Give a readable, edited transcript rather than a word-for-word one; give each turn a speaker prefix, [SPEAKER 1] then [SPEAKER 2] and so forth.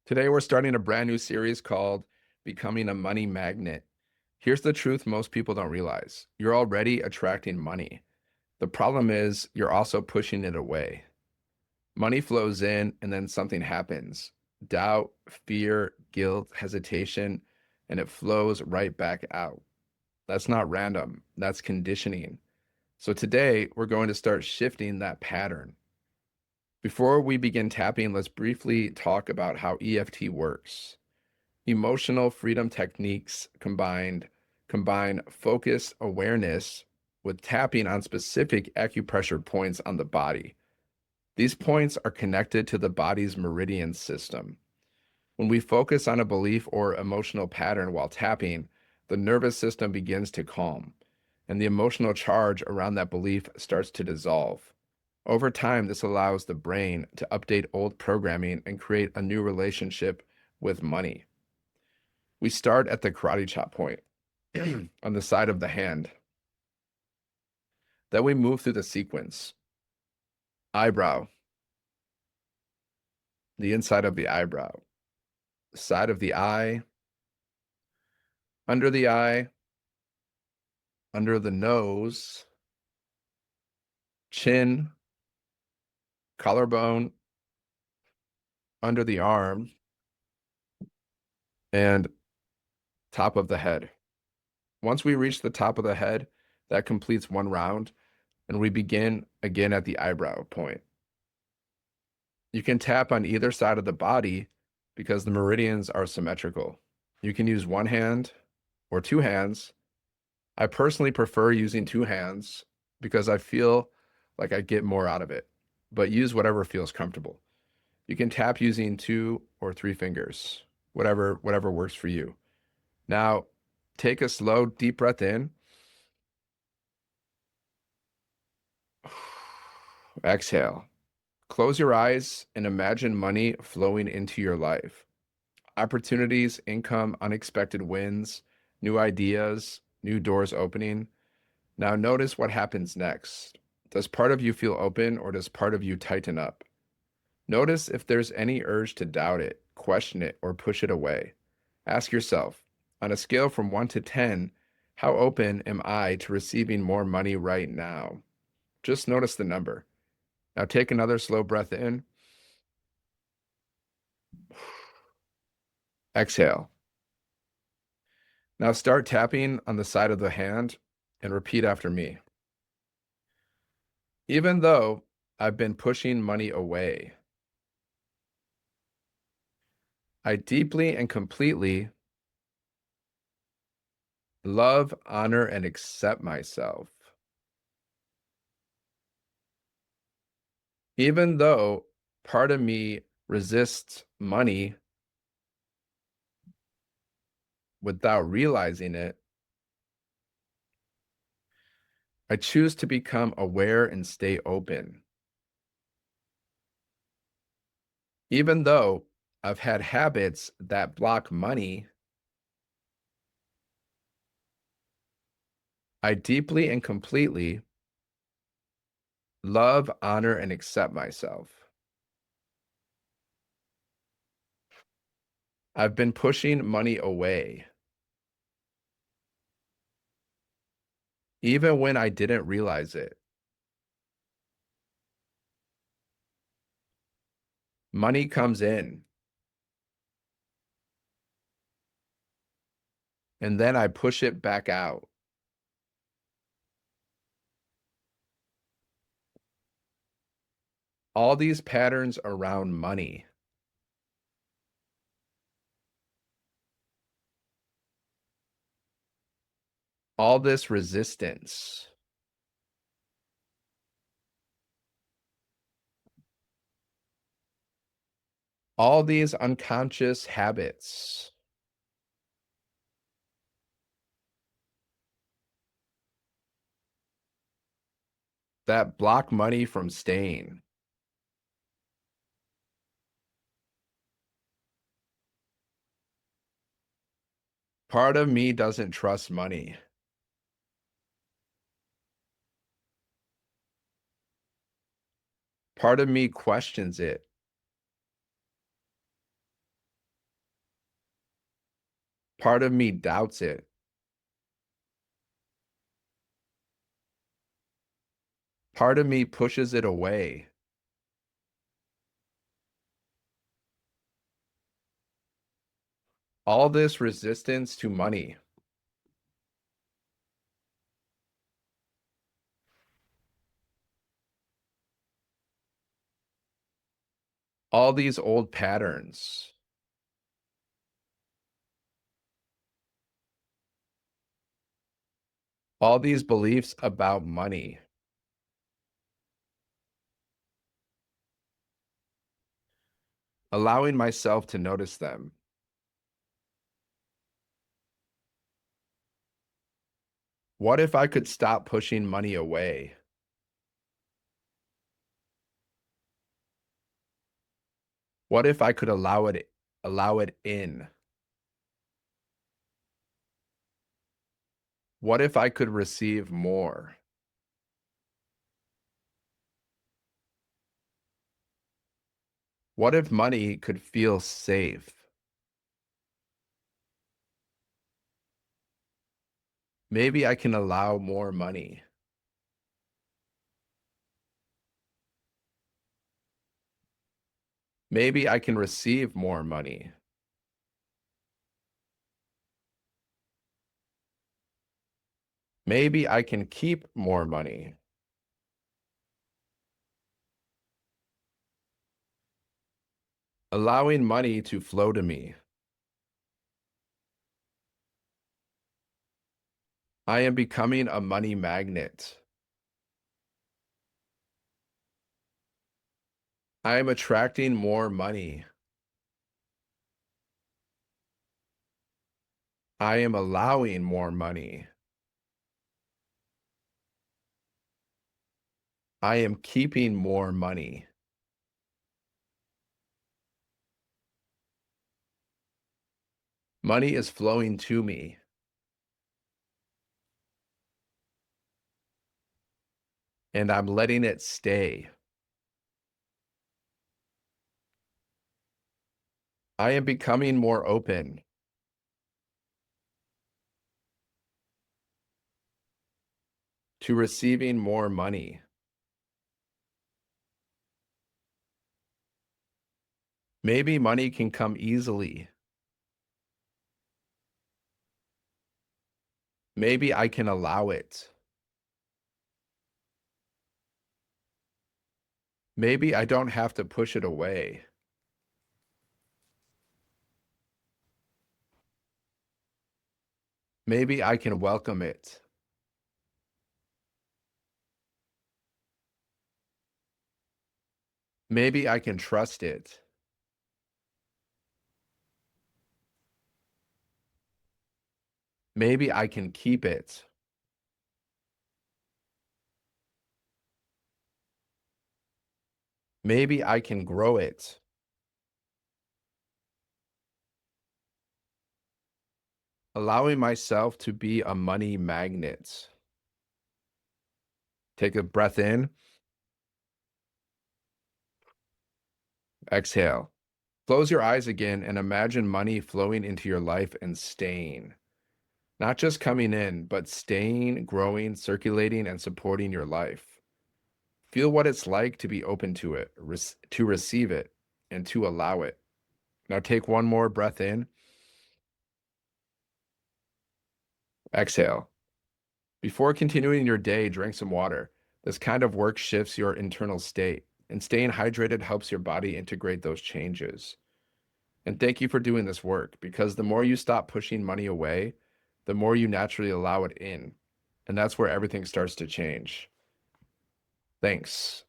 [SPEAKER 1] Today, we're starting a brand new series called Becoming a Money Magnet. Here's the truth most people don't realize: you're already attracting money. The problem is, you're also pushing it away. Money flows in, and then something happens: doubt, fear, guilt, hesitation, and it flows right back out. That's not random, that's conditioning. So, today, we're going to start shifting that pattern. Before we begin tapping, let's briefly talk about how EFT works. Emotional freedom techniques combine focused awareness with tapping on specific acupressure points on the body. These points are connected to the body's meridian system. When we focus on a belief or emotional pattern while tapping, the nervous system begins to calm, and the emotional charge around that belief starts to dissolve. Over time, this allows the brain to update old programming and create a new relationship with money. We start at the karate chop point on the side of the hand. Then we move through the sequence: eyebrow, the inside of the eyebrow, side of the eye, under the eye, under the nose, chin, collarbone, under the arm, and top of the head. Once we reach the top of the head, that completes one round, and we begin again at the eyebrow point. You can tap on either side of the body because the meridians are symmetrical. You can use one hand or two hands. I personally prefer using two hands because I feel like I get more out of it, but use whatever feels comfortable. You can tap using two or three fingers, whatever works for you. Now, take a slow, deep breath in. Exhale. Close your eyes and imagine money flowing into your life. Opportunities, income, unexpected wins, new ideas, new doors opening. Now notice what happens next. Does part of you feel open, or does part of you tighten up? Notice if there's any urge to doubt it, question it, or push it away. Ask yourself, on a scale from 1 to 10, how open am I to receiving more money right now? Just notice the number. Now take another slow breath in. Exhale. Now start tapping on the side of the hand and repeat after me. Even though I've been pushing money away, I deeply and completely love, honor, and accept myself. Even though part of me resists money without realizing it, I choose to become aware and stay open. Even though I've had habits that block money, I deeply and completely love, honor, and accept myself. I've been pushing money away, even when I didn't realize it. Money comes in, and then I push it back out. All these patterns around money, all this resistance, all these unconscious habits that block money from staying. Part of me doesn't trust money. Part of me questions it. Part of me doubts it. Part of me pushes it away. All this resistance to money. All these old patterns. All these beliefs about money. Allowing myself to notice them. What if I could stop pushing money away? What if I could allow it in? What if I could receive more? What if money could feel safe? Maybe I can allow more money. Maybe I can receive more money. Maybe I can keep more money. Allowing money to flow to me. I am becoming a money magnet. I am attracting more money. I am allowing more money. I am keeping more money. Money is flowing to me. And I'm letting it stay. I am becoming more open to receiving more money. Maybe money can come easily. Maybe I can allow it. Maybe I don't have to push it away. Maybe I can welcome it. Maybe I can trust it. Maybe I can keep it. Maybe I can grow it. Allowing myself to be a money magnet. Take a breath in, exhale. Close your eyes again and imagine money flowing into your life and staying. Not just coming in, but staying, growing, circulating, and supporting your life. Feel what it's like to be open to it, to receive it, and to allow it. Now take one more breath in, exhale. Before continuing your day, drink some water. This kind of work shifts your internal state, and staying hydrated helps your body integrate those changes. And thank you for doing this work, because the more you stop pushing money away, the more you naturally allow it in. And that's where everything starts to change. Thanks.